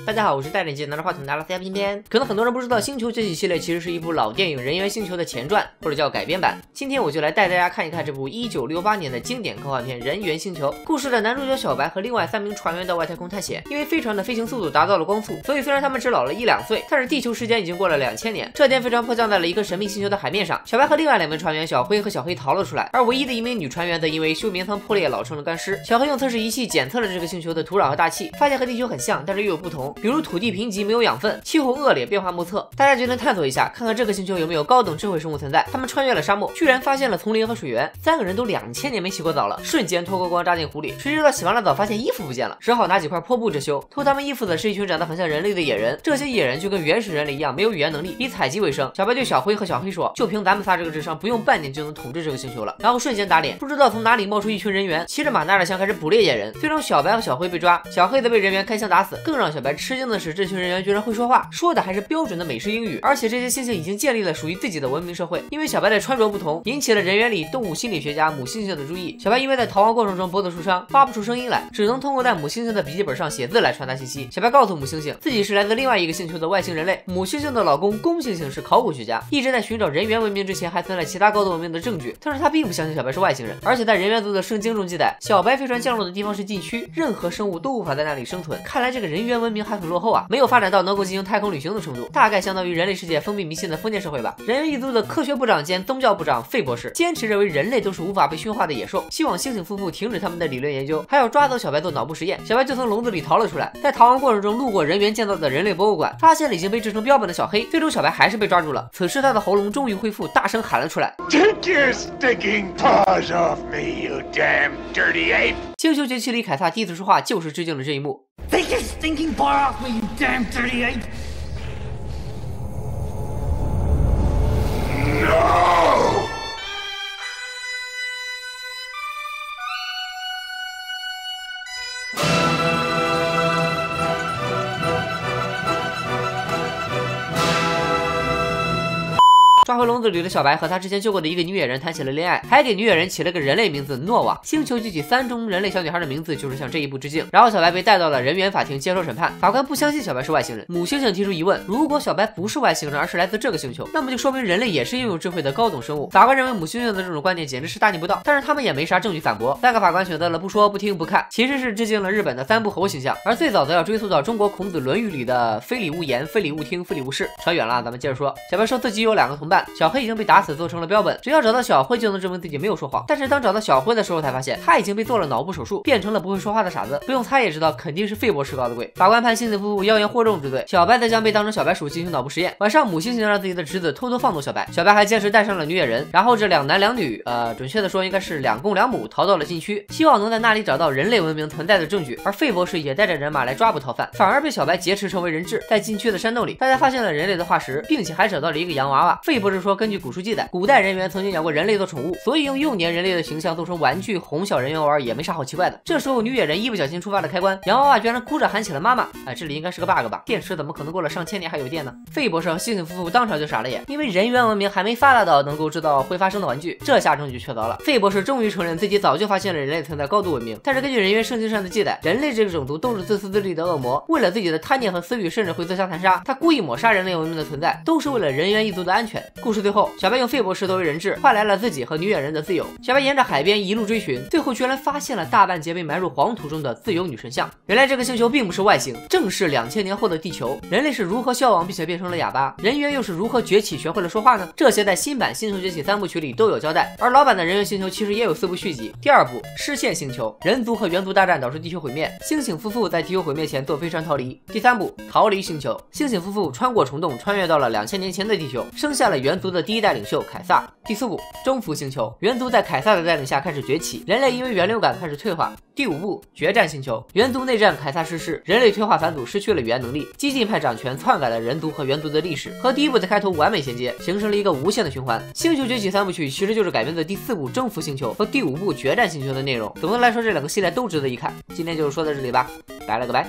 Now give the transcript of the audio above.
大家好，我是戴着眼镜拿着话筒的阿拉斯加偏偏。可能很多人不知道，《星球崛起》系列其实是一部老电影《人猿星球》的前传，或者叫改编版。今天我就来带大家看一看这部1968年的经典科幻片《人猿星球》。故事的男主角小白和另外3名船员到外太空探险，因为飞船的飞行速度达到了光速，所以虽然他们只老了1-2岁，但是地球时间已经过了2000年。这天飞船迫降在了一个神秘星球的海面上，小白和另外2名船员小灰和小黑逃了出来，而唯一的一名女船员则因为休眠舱破裂老成了干尸。小黑用测试仪器检测了这个星球的土壤和大气，发现和地球很像，但是又有不同，比如土地贫瘠没有养分，气候恶劣，变化莫测。大家决定探索一下，看看这个星球有没有高等智慧生物存在。他们穿越了沙漠，居然发现了丛林和水源。3个人都2000年没洗过澡了，瞬间脱光光扎进湖里。谁知道洗完了澡发现衣服不见了，只好拿几块破布遮羞。脱他们衣服的是一群长得很像人类的野人。这些野人就跟原始人类一样，没有语言能力，以采集为生。小白对小灰和小黑说，就凭咱们仨这个智商，不用半年就能统治这个星球了。然后瞬间打脸，不知道从哪里冒出一群人猿，骑着马拿着枪开始捕猎野人。最终小白和小灰被抓，小黑则被人猿开枪打死。更让小白吃惊的是，这群人猿居然会说话，说的还是标准的美式英语，而且这些猩猩已经建立了属于自己的文明社会。因为小白的穿着不同，引起了人猿里动物心理学家母猩猩的注意。小白因为在逃亡过程中脖子受伤，发不出声音来，只能通过在母猩猩的笔记本上写字来传达信息。小白告诉母猩猩，自己是来自另外一个星球的外星人类。母猩猩的老公公猩猩是考古学家，一直在寻找人猿文明之前还存在其他高等文明的证据，但是他并不相信小白是外星人。而且在人猿族的圣经中记载，小白飞船降落的地方是禁区，任何生物都无法在那里生存。看来这个人猿文明还很落后啊，没有发展到能够进行太空旅行的程度，大概相当于人类世界封闭迷信的封建社会吧。人猿一族的科学部长兼宗教部长费博士坚持认为人类都是无法被驯化的野兽，希望猩猩夫妇停止他们的理论研究，还要抓走小白做脑部实验。小白就从笼子里逃了出来，在逃亡过程中路过人猿建造的人类博物馆，发现了已经被制成标本的小黑。最终小白还是被抓住了，此时他的喉咙终于恢复，大声喊了出来 Take your stinking paws off me, you damn dirty ape! 星球崛起里凯撒第一次说话就是致敬了这一幕。 Take your stinking paw off me, you damn dirty ape! No! 抓回笼子里的小白和他之前救过的一个女野人谈起了恋爱，还给女野人起了个人类名字诺瓦。星球崛起3中人类小女孩的名字就是向这一部致敬。然后小白被带到了人猿法庭接受审判，法官不相信小白是外星人。母猩猩提出疑问，如果小白不是外星人而是来自这个星球，那么就说明人类也是拥有智慧的高等生物。法官认为母猩猩的这种观点简直是大逆不道，但是他们也没啥证据反驳。3个法官选择了不说不听不看，其实是致敬了日本的3部猴形象，而最早则要追溯到中国孔子论语里的非礼勿言非礼勿听非礼勿视。扯远了，咱们接着说。小白说自己有2个同伴，小黑已经被打死做成了标本，只要找到小灰就能证明自己没有说谎。但是当找到小灰的时候才发现他已经被做了脑部手术，变成了不会说话的傻子。不用猜也知道肯定是费博士搞的鬼。法官判猩猩夫妇妖言惑众之罪，小白则将被当成小白鼠进行脑部实验。晚上母猩猩让自己的侄子偷偷放走小白，小白还坚持带上了女野人，然后这2男2女准确的说应该是2公2母逃到了禁区，希望能在那里找到人类文明存在的证据。而费博士也带着人马来抓捕逃犯，反而被小白劫持成为人质。在禁区的山洞里，大家发现了人类的化石，并且还找到了一个洋娃娃。费博士说，根据古书记载，古代人猿曾经养过人类做宠物，所以用幼年人类的形象做成玩具哄小人猿玩也没啥好奇怪的。这时候女野人一不小心触发了开关，洋娃娃居然哭着喊起了妈妈。这里应该是个 bug 吧？电池怎么可能过了上千年还有电呢？费博士和猩猩夫妇当场就傻了眼，因为人猿文明还没发达到能够制造会发声的玩具，这下证据确凿了。费博士终于承认自己早就发现了人类存在高度文明，但是根据人猿圣经上的记载，人类这个种族都是自私自利的恶魔，为了自己的贪念和私欲，甚至会自相残杀。他故意抹杀人类文明的存在，都是为了人猿一族的安全。故事最后，小白用费博士作为人质，换来了自己和女野人的自由。小白沿着海边一路追寻，最后居然发现了大半截被埋入黄土中的自由女神像。原来这个星球并不是外星，正是2000年后的地球。人类是如何消亡并且变成了哑巴？人猿又是如何崛起学会了说话呢？这些在新版《星球崛起》3部曲里都有交代。而老版的人猿星球其实也有4部续集。第2部失陷星球，人族和猿族大战导致地球毁灭，猩猩夫妇在地球毁灭前坐飞船逃离。第3部逃离星球，猩猩夫妇穿过虫洞，穿越到了2000年前的地球，生下了猿族的第1代领袖凯撒。第4部征服星球，猿族在凯撒的带领下开始崛起，人类因为源流感开始退化。第5部决战星球，猿族内战，凯撒逝世，人类退化返祖，失去了语言能力，激进派掌权，篡改了人族和猿族的历史，和第1部的开头完美衔接，形成了一个无限的循环。星球崛起3部曲其实就是改编自第4部征服星球和第5部决战星球的内容。总的来说，这2个系列都值得一看。今天就说到这里吧，拜了个拜。